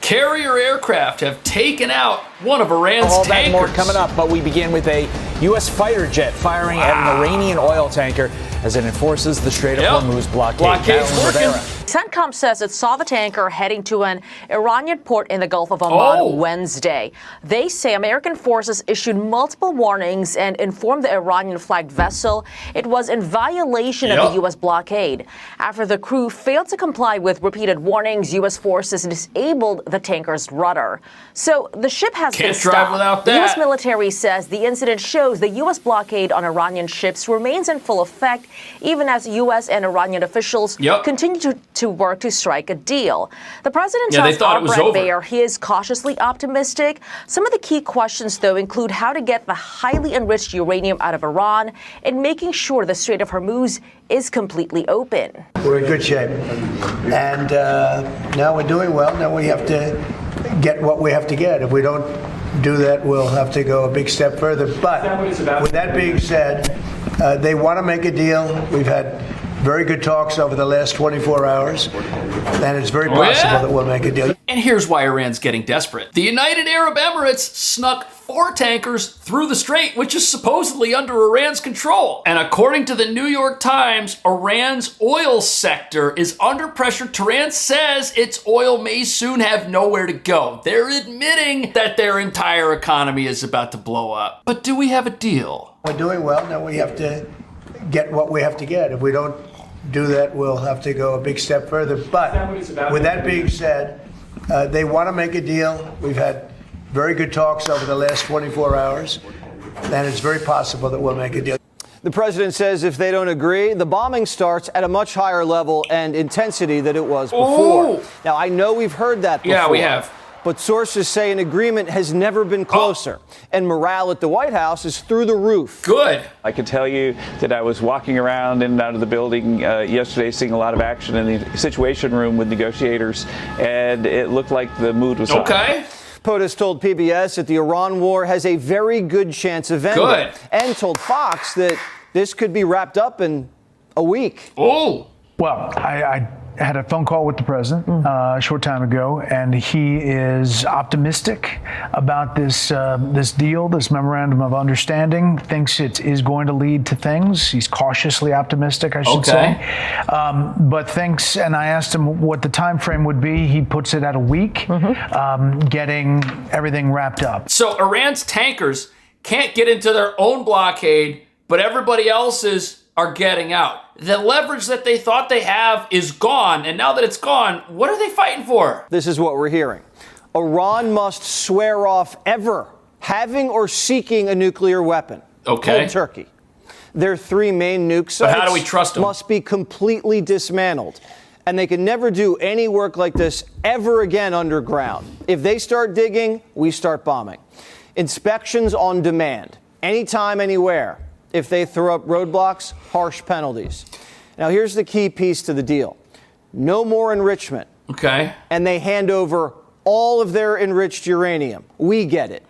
Carrier aircraft have taken out one of Iran's all tankers. That and more coming up, but we begin with a U.S. fighter jet firing at an Iranian oil tanker as it enforces the Strait of Hormuz blockade. Blockade's working. CENTCOM says it saw the tanker heading to an Iranian port in the Gulf of Oman Wednesday. They say American forces issued multiple warnings and informed the Iranian-flagged vessel it was in violation of the U.S. blockade. After the crew failed to comply with repeated warnings, U.S. forces disabled the tanker's rudder. So the ship has been stopped. Can't drive without that. The U.S. military says the incident shows the U.S. blockade on Iranian ships remains in full effect, even as U.S. and Iranian officials continue to work to strike a deal. The president tells our Brett Baer he is cautiously optimistic. Some of the key questions, though, include how to get the highly enriched uranium out of Iran and making sure the Strait of Hormuz is completely open. We're in good shape. And now we're doing well. Now we have to get what we have to get. If we don't do that, we'll have to go a big step further. But with that being said, they want to make a deal. We've had very good talks over the last 24 hours, and it's very possible that we'll make a deal. And here's why Iran's getting desperate. The United Arab Emirates snuck 4 tankers through the strait, which is supposedly under Iran's control. And according to the New York Times, Iran's oil sector is under pressure. Tehran says its oil may soon have nowhere to go. They're admitting that their entire economy is about to blow up. But do we have a deal? We're doing well. Now we have to get what we have to get. If we don't do that, we'll have to go a big step further. But with that being said, they want to make a deal. We've had very good talks over the last 24 hours, and it's very possible that we'll make a deal. The president says if they don't agree, the bombing starts at a much higher level and intensity than it was before. Now, I know we've heard that before. Yeah, we have. But sources say an agreement has never been closer, and morale at the White House is through the roof. Good. I can tell you that I was walking around in and out of the building yesterday, seeing a lot of action in the Situation Room with negotiators, and it looked like the mood was high. POTUS told PBS that the Iran war has a very good chance of ending, and told Fox that this could be wrapped up in a week. Well, I had a phone call with the president a short time ago, and he is optimistic about this deal, this memorandum of understanding. Thinks it is going to lead to things. He's cautiously optimistic, I should say. But thinks, and I asked him what the time frame would be. He puts it at a week, getting everything wrapped up. So Iran's tankers can't get into their own blockade, but everybody else's are getting out. The leverage that they thought they have is gone, and now that it's gone, what are they fighting for? This is what we're hearing. Iran must swear off ever having or seeking a nuclear weapon. Cold turkey. Their 3 main nuke sites how do we trust them? Must be completely dismantled. And they can never do any work like this ever again underground. If they start digging, we start bombing. Inspections on demand, anytime, anywhere. If they throw up roadblocks, harsh penalties. Now, here's the key piece to the deal. No more enrichment. And they hand over all of their enriched uranium. We get it.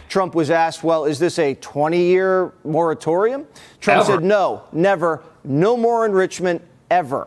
Trump was asked, well, is this a 20-year moratorium? Trump said, no, never. No more enrichment ever.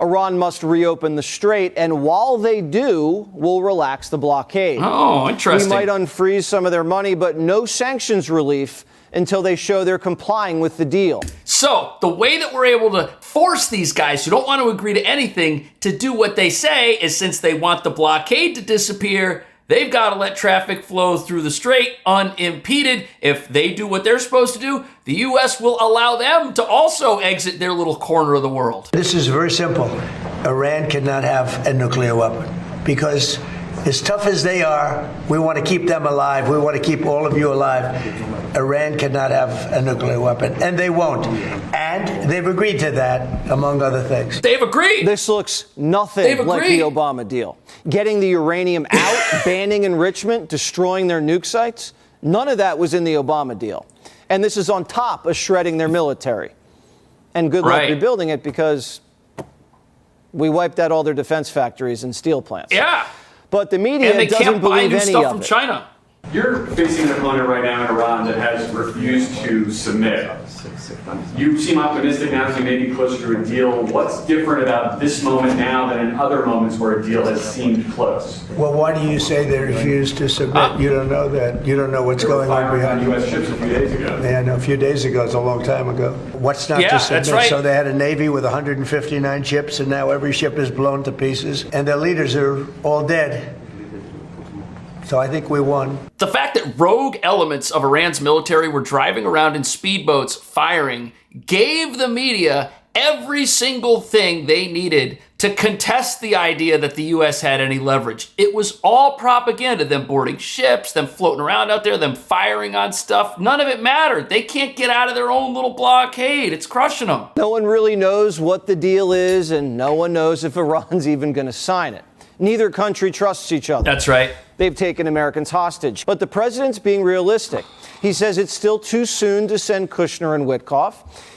Iran must reopen the strait, and while they do, we'll relax the blockade. Interesting. We might unfreeze some of their money, but no sanctions relief until they show they're complying with the deal. So the way that we're able to force these guys who don't want to agree to anything to do what they say is, since they want the blockade to disappear, they've got to let traffic flow through the strait unimpeded. If they do what they're supposed to do, the U.S. will allow them to also exit their little corner of the world. This is very simple. Iran cannot have a nuclear weapon because as tough as they are, we want to keep them alive. We want to keep all of you alive. Iran cannot have a nuclear weapon, and they won't. And they've agreed to that, among other things. They've agreed. This looks nothing like the Obama deal. Getting the uranium out, banning enrichment, destroying their nuke sites, none of that was in the Obama deal. And this is on top of shredding their military. And good luck rebuilding it, because we wiped out all their defense factories and steel plants. But the media doesn't believe any of it. China. You're facing an opponent right now in Iran that has refused to submit. You seem optimistic now as you may be closer to a deal. What's different about this moment now than in other moments where a deal has seemed close? Well, why do you say they refused to submit? You don't know that. You don't know what's going on behind U.S. ships a few days ago. Yeah, no, a few days ago. It's a long time ago. What's not to submit? That's right. So they had a Navy with 159 ships, and now every ship is blown to pieces, and their leaders are all dead. So I think we won. The fact that rogue elements of Iran's military were driving around in speedboats firing gave the media every single thing they needed to contest the idea that the U.S. had any leverage. It was all propaganda, them boarding ships, them floating around out there, them firing on stuff. None of it mattered. They can't get out of their own little blockade. It's crushing them. No one really knows what the deal is, and no one knows if Iran's even going to sign it. Neither country trusts each other. That's right. They've taken Americans hostage. But the president's being realistic. He says it's still too soon to send Kushner and Witkoff.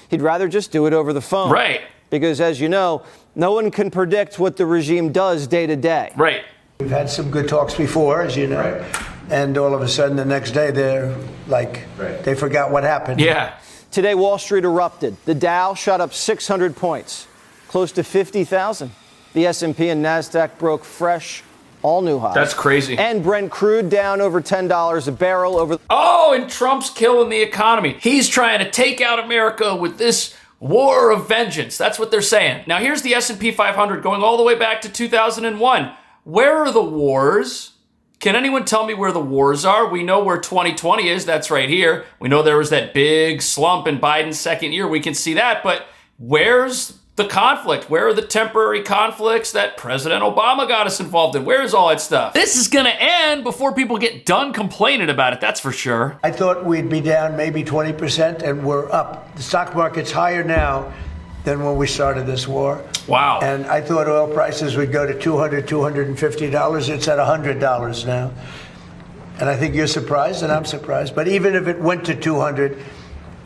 He'd rather just do it over the phone. Right. Because, as you know, no one can predict what the regime does day to day. Right. We've had some good talks before, as you know. Right. And all of a sudden, the next day, they're like, they forgot what happened. Yeah. Today, Wall Street erupted. The Dow shot up 600 points, close to 50,000. The S&P and NASDAQ broke fresh, all-new highs. That's crazy. And Brent crude down over $10 a barrel over... Oh, and Trump's killing the economy. He's trying to take out America with this war of vengeance. That's what they're saying. Now, here's the S&P 500 going all the way back to 2001. Where are the wars? Can anyone tell me where the wars are? We know where 2020 is. That's right here. We know there was that big slump in Biden's second year. We can see that. But where's the conflict? Where are the temporary conflicts that President Obama got us involved in? Where's all that stuff? This is going to end before people get done complaining about it, that's for sure. I thought we'd be down maybe 20%, and we're up. The stock market's higher now than when we started this war. Wow. And I thought oil prices would go to $200, $250. It's at $100 now. And I think you're surprised, and I'm surprised. But even if it went to 200,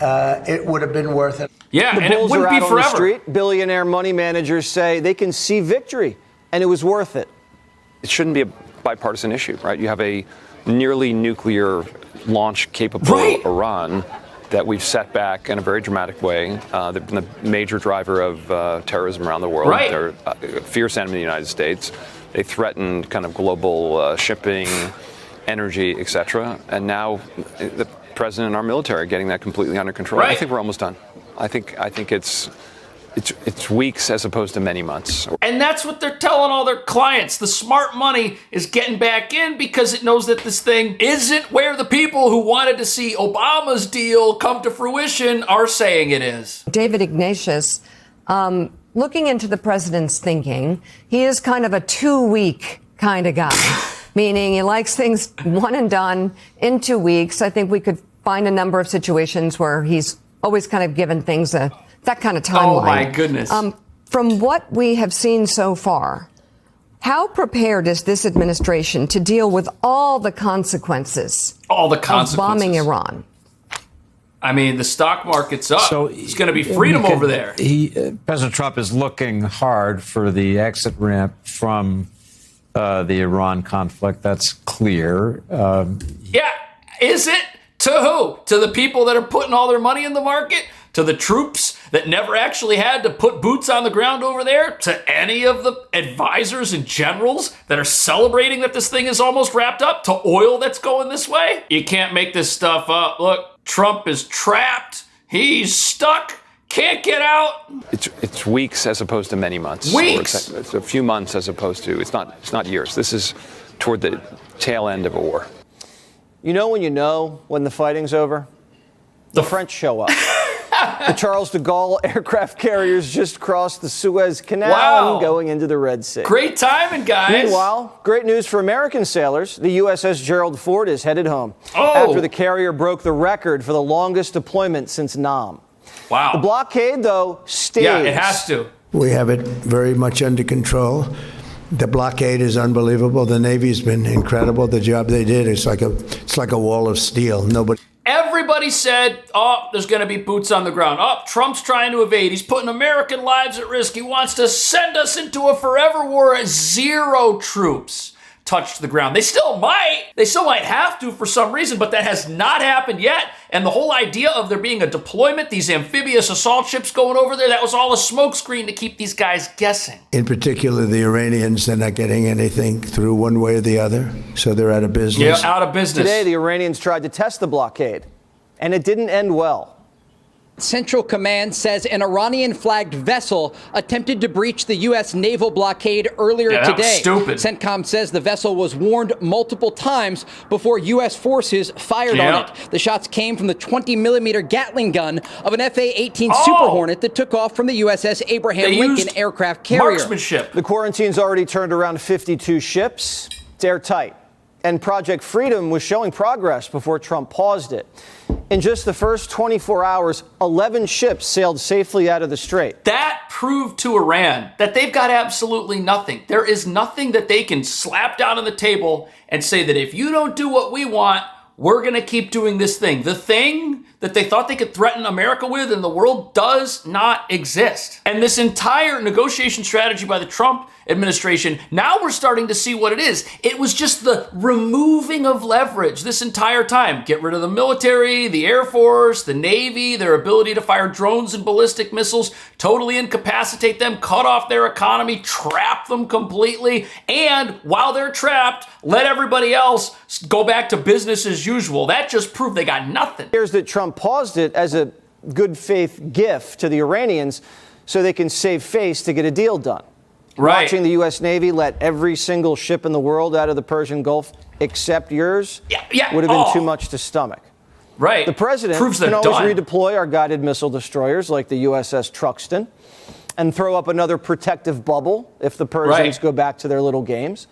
it would have been worth it. Yeah, and it wouldn't be forever. The street. Billionaire money managers say they can see victory, and it was worth it. It shouldn't be a bipartisan issue, right? You have a nearly nuclear launch-capable Iran that we've set back in a very dramatic way. They've been the major driver of terrorism around the world. Right. They're a fierce enemy of the United States. They threaten kind of global shipping, energy, et cetera. And now the president and our military are getting that completely under control. Right. I think we're almost done. I think it's weeks as opposed to many months. And that's what they're telling all their clients. The smart money is getting back in because it knows that this thing isn't where the people who wanted to see Obama's deal come to fruition are saying it is. David Ignatius, looking into the president's thinking, he is kind of a 2-week kind of guy, meaning he likes things one and done in 2 weeks. I think we could find a number of situations where he's always kind of given things that kind of timeline. Oh, my goodness. From what we have seen so far, how prepared is this administration to deal with all the consequences? Of bombing Iran? I mean, the stock market's up. So it's going to be freedom over there. President Trump is looking hard for the exit ramp from the Iran conflict. That's clear. Yeah, is it? To who? To the people that are putting all their money in the market? To the troops that never actually had to put boots on the ground over there? To any of the advisors and generals that are celebrating that this thing is almost wrapped up? To oil that's going this way? You can't make this stuff up. Look, Trump is trapped. He's stuck. Can't get out. It's weeks as opposed to many months. Weeks. It's a few months as opposed to it's not years. This is toward the tail end of a war. You know when the fighting's over? The French show up. The Charles de Gaulle aircraft carriers just crossed the Suez Canal and going into the Red Sea. Great timing, guys. Meanwhile, great news for American sailors. The USS Gerald Ford is headed home after the carrier broke the record for the longest deployment since Nam. Wow. The blockade, though, stays. Yeah, it has to. We have it very much under control. The blockade is unbelievable. The Navy's been incredible. The job they did is like a wall of steel. Everybody said, oh, there's going to be boots on the ground. Oh, Trump's trying to evade. He's putting American lives at risk. He wants to send us into a forever war at 0 troops. touched the ground. They still might have to for some reason, but that has not happened yet. And the whole idea of there being a deployment, these amphibious assault ships going over there, that was all a smokescreen to keep these guys guessing. In particular, the Iranians, they're not getting anything through one way or the other, so they're out of business. Yeah, out of business. Today, the Iranians tried to test the blockade, and it didn't end well. Central Command says an Iranian-flagged vessel attempted to breach the U.S. naval blockade earlier today. Stupid. CENTCOM says the vessel was warned multiple times before U.S. forces fired on it. The shots came from the 20-millimeter Gatling gun of an F/A-18 Super Hornet that took off from the USS Abraham Lincoln aircraft carrier. Marksmanship. The quarantine's already turned around 52 ships. It's airtight. And Project Freedom was showing progress before Trump paused it. In just the first 24 hours, 11 ships sailed safely out of the strait. That proved to Iran that they've got absolutely nothing. There is nothing that they can slap down on the table and say that if you don't do what we want, we're going to keep doing this thing. The thing that they thought they could threaten America with in the world does not exist. And this entire negotiation strategy by the Trump administration, now we're starting to see what it is. It was just the removing of leverage this entire time. Get rid of the military, the Air Force, the Navy, their ability to fire drones and ballistic missiles, totally incapacitate them, cut off their economy, trap them completely, and while they're trapped, let everybody else go back to business as usual. That just proved they got nothing. Here's that Trump paused it as a good faith gift to the Iranians so they can save face to get a deal done. Right. Watching the U.S. Navy let every single ship in the world out of the Persian Gulf except yours would have been too much to stomach. Right. The president can always redeploy our guided missile destroyers like the USS Truxtun and throw up another protective bubble if the Persians go back to their little games.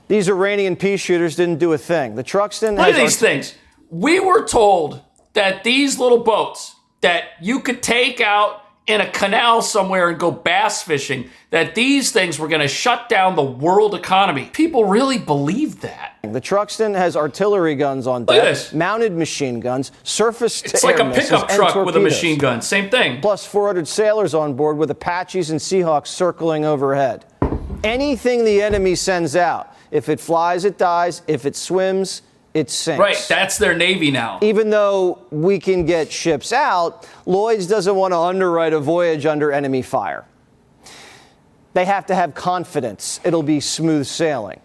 These Iranian peace shooters didn't do a thing. The Truxtun... Look at these things. We were told that these little boats that you could take out in a canal somewhere and go bass fishing, that these things were going to shut down the world economy. People really believed that. The Truxtun has artillery guns on deck, mounted machine guns, surface-to-air It's like a missiles, pickup and truck torpedoes. with a machine gun. Same thing. Plus 400 sailors on board with Apaches and Seahawks circling overhead. Anything the enemy sends out, if it flies, it dies. If it swims, it sinks. Right, that's their Navy now. Even though we can get ships out, Lloyd's doesn't want to underwrite a voyage under enemy fire. They have to have confidence it'll be smooth sailing.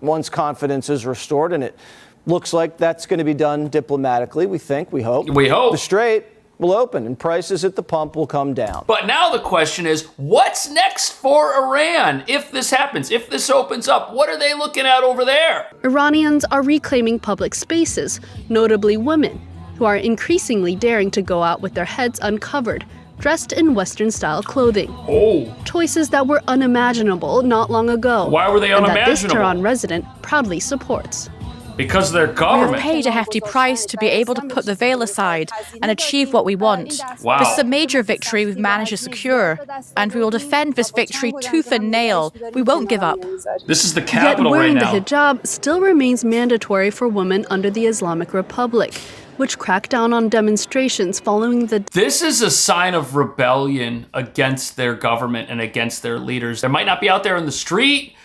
Once confidence is restored, and it looks like that's going to be done diplomatically, we think, we hope. We hope. The strait will open and prices at the pump will come down. But now the question is, what's next for Iran if this happens, if this opens up? What are they looking at over there? Iranians are reclaiming public spaces, notably women, who are increasingly daring to go out with their heads uncovered, dressed in Western-style clothing. Choices that were unimaginable not long ago. Why were they unimaginable? And that this Tehran resident proudly supports. Because of their government. We have paid a hefty price to be able to put the veil aside and achieve what we want. Wow. This is a major victory we've managed to secure, and we will defend this victory tooth and nail. We won't give up. This is the capital Yet wearing right now. the hijab still remains mandatory for women under the Islamic Republic, which cracked down on demonstrations following the... This is a sign of rebellion against their government and against their leaders. They might not be out there in the street,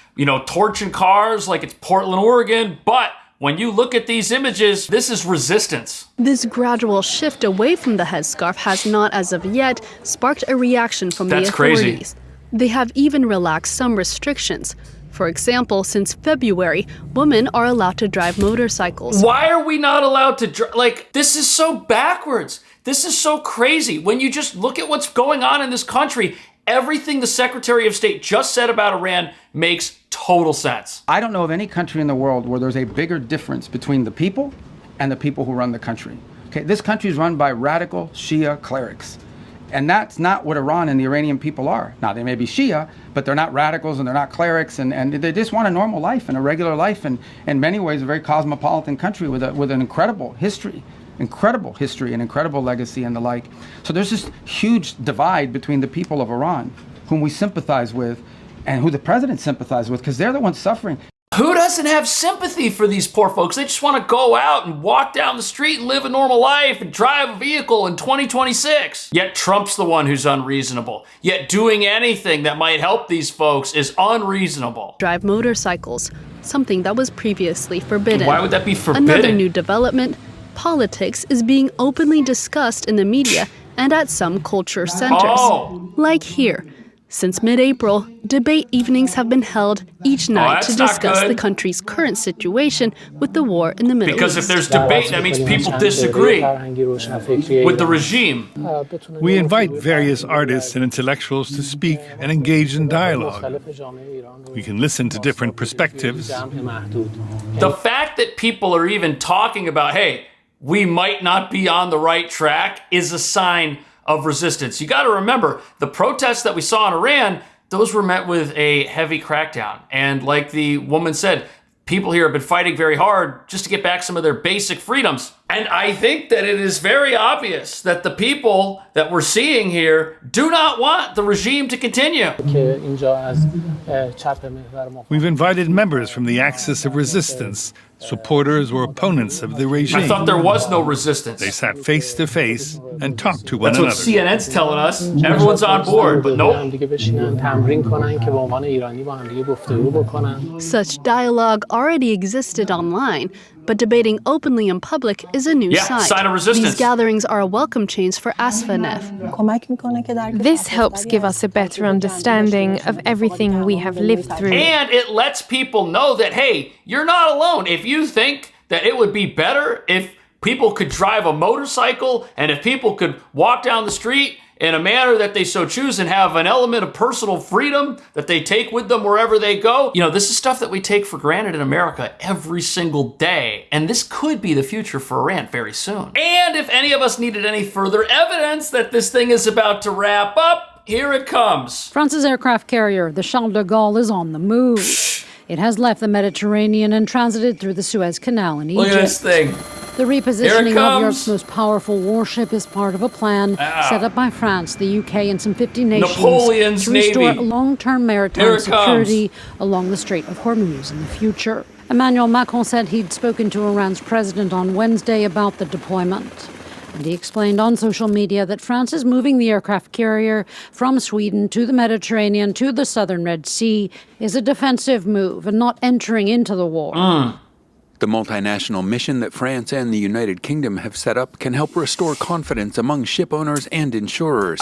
torching cars like it's Portland, Oregon, but when you look at these images, this is resistance. This gradual shift away from the headscarf has not, as of yet, sparked a reaction from the authorities. Crazy. They have even relaxed some restrictions. For example, since February, women are allowed to drive motorcycles. Why are we not allowed to drive? This is so backwards. This is so crazy. When you just look at what's going on in this country, everything the Secretary of State just said about Iran makes total sense. I don't know of any country in the world where there's a bigger difference between the people and the people who run the country. Okay, this country is run by radical Shia clerics. And that's not what Iran and the Iranian people are. Now, they may be Shia, but they're not radicals and they're not clerics, and they just want a normal life and a regular life, and in many ways a very cosmopolitan country with an incredible history and incredible legacy and the like. So there's this huge divide between the people of Iran, whom we sympathize with, and who the president sympathizes with, because they're the ones suffering. Who doesn't have sympathy for these poor folks? They just want to go out and walk down the street and live a normal life and drive a vehicle in 2026. Yet Trump's the one who's unreasonable. Yet doing anything that might help these folks is unreasonable. Drive motorcycles. something that was previously forbidden. Why would that be forbidden? Another new development, politics is being openly discussed in the media and at some culture centers. Like here. Since mid-April, debate evenings have been held each night to discuss the country's current situation with the war in the Middle East. Because if there's debate, that means people disagree with the regime. We invite various artists and intellectuals to speak and engage in dialogue. We can listen to different perspectives. The fact that people are even talking about, hey, we might not be on the right track is a sign of resistance. You got to remember, the protests that we saw in Iran, those were met with a heavy crackdown. And like the woman said, people here have been fighting very hard just to get back some of their basic freedoms. And I think that it is very obvious that the people that we're seeing here do not want the regime to continue. We've invited members from the axis of resistance, supporters or opponents of the regime. I thought there was no resistance. They sat face to face and talked to one another. That's what CNN's telling us. Everyone's on board, but nope. Such dialogue already existed online, but debating openly in public is a new sign of resistance. These gatherings are a welcome change for Asfanef. This helps give us a better understanding of everything we have lived through. And it lets people know that, hey, you're not alone. If you think that it would be better if people could drive a motorcycle and if people could walk down the street in a manner that they so choose and have an element of personal freedom that they take with them wherever they go. You know, this is stuff that we take for granted in America every single day. And this could be the future for Iran very soon. And if any of us needed any further evidence that this thing is about to wrap up, here it comes. France's aircraft carrier, the Charles de Gaulle, is on the move. It has left the Mediterranean and transited through the Suez Canal in Egypt. Look at this thing. The repositioning of Europe's most powerful warship is part of a plan set up by France, the UK, and some 50 nations Napoleon's to restore Navy. long-term maritime security along the Strait of Hormuz in the future. Emmanuel Macron said he'd spoken to Iran's president on Wednesday about the deployment. And he explained on social media that France is moving the aircraft carrier from Sweden to the Mediterranean to the southern Red Sea is a defensive move and not entering into the war. The multinational mission that France and the United Kingdom have set up can help restore confidence among ship owners and insurers.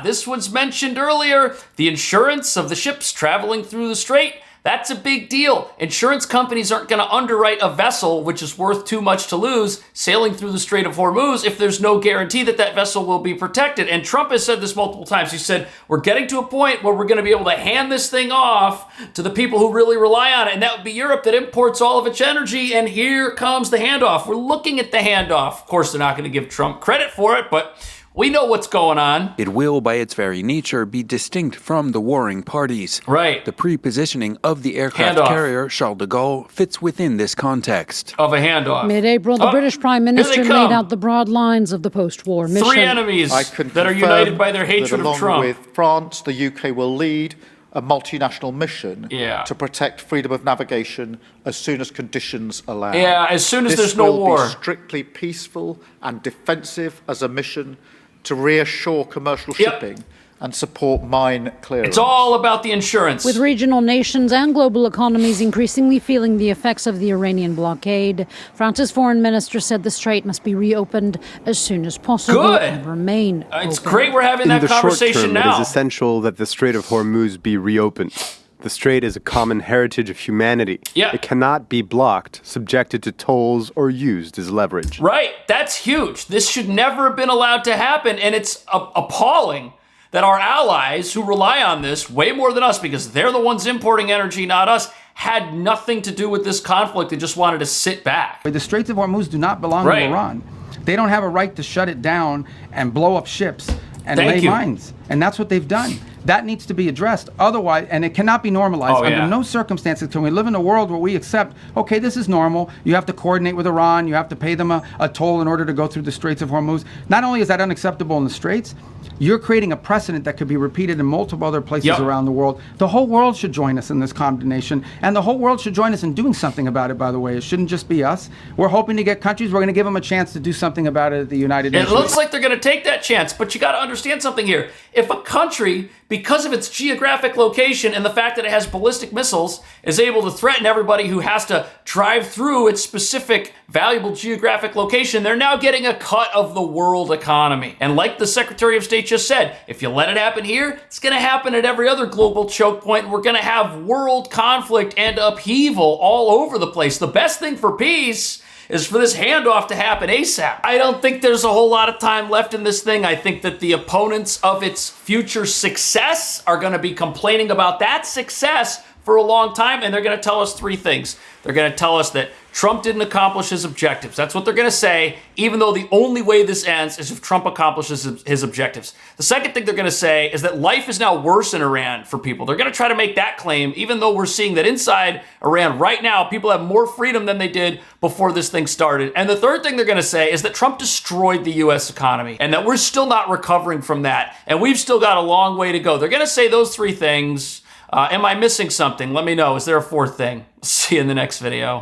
This was mentioned earlier. The insurance of the ships traveling through the strait. That's a big deal. Insurance companies aren't going to underwrite a vessel which is worth too much to lose sailing through the Strait of Hormuz if there's no guarantee that that vessel will be protected. And Trump has said this multiple times. He said, we're getting to a point where we're going to be able to hand this thing off to the people who really rely on it. And that would be Europe that imports all of its energy. And here comes the handoff. We're looking at the handoff. Of course, they're not going to give Trump credit for it, but we know what's going on. It will, by its very nature, be distinct from the warring parties. Right. The pre-positioning of the aircraft carrier, Charles de Gaulle, fits within this context. Of a handoff. Mid-April, the British Prime Minister laid out the broad lines of the post-war mission. Three enemies that are united by their hatred of Trump. With France, the UK will lead a multinational mission to protect freedom of navigation as soon as conditions allow. As soon as there's no war. This will be strictly peaceful and defensive as a mission to reassure commercial shipping and support mine clearance. It's all about the insurance. With regional nations and global economies increasingly feeling the effects of the Iranian blockade, France's foreign minister said the strait must be reopened as soon as possible and remain It's open. great we're having that conversation now. In the short term, now. it is essential that the Strait of Hormuz be reopened. The strait is a common heritage of humanity. It cannot be blocked, subjected to tolls, or used as leverage. Right. That's huge. This should never have been allowed to happen. And it's appalling that our allies who rely on this way more than us, because they're the ones importing energy, not us, had nothing to do with this conflict and just wanted to sit back. The Straits of Hormuz do not belong to Iran. They don't have a right to shut it down and blow up ships and lay mines. And that's what they've done. That needs to be addressed. Otherwise, and it cannot be normalized. Under no circumstances can we live in a world where we accept, okay, this is normal. You have to coordinate with Iran. You have to pay them a toll in order to go through the Straits of Hormuz. Not only is that unacceptable in the Straits, you're creating a precedent that could be repeated in multiple other places around the world. The whole world should join us in this condemnation, and the whole world should join us in doing something about it, by the way. It shouldn't just be us. We're hoping to get countries. We're going to give them a chance to do something about it at the United Nations. It looks like they're going to take that chance, but you got to understand something here. If a country because of its geographic location and the fact that it has ballistic missiles, is able to threaten everybody who has to drive through its specific valuable geographic location. They're now getting a cut of the world economy. And like the Secretary of State just said, if you let it happen here, it's going to happen at every other global choke point. We're going to have world conflict and upheaval all over the place. The best thing for peace is for this handoff to happen ASAP. I don't think there's a whole lot of time left in this thing. I think that the opponents of its future success are going to be complaining about that success for a long time, and they're going to tell us three things. They're going to tell us that Trump didn't accomplish his objectives. That's what they're going to say, even though the only way this ends is if Trump accomplishes his objectives. The second thing they're going to say is that life is now worse in Iran for people. They're going to try to make that claim, even though we're seeing that inside Iran right now, people have more freedom than they did before this thing started. And the third thing they're going to say is that Trump destroyed the U.S. economy and that we're still not recovering from that. And we've still got a long way to go. They're going to say those three things. Am I missing something? Let me know. Is there a fourth thing? See you in the next video.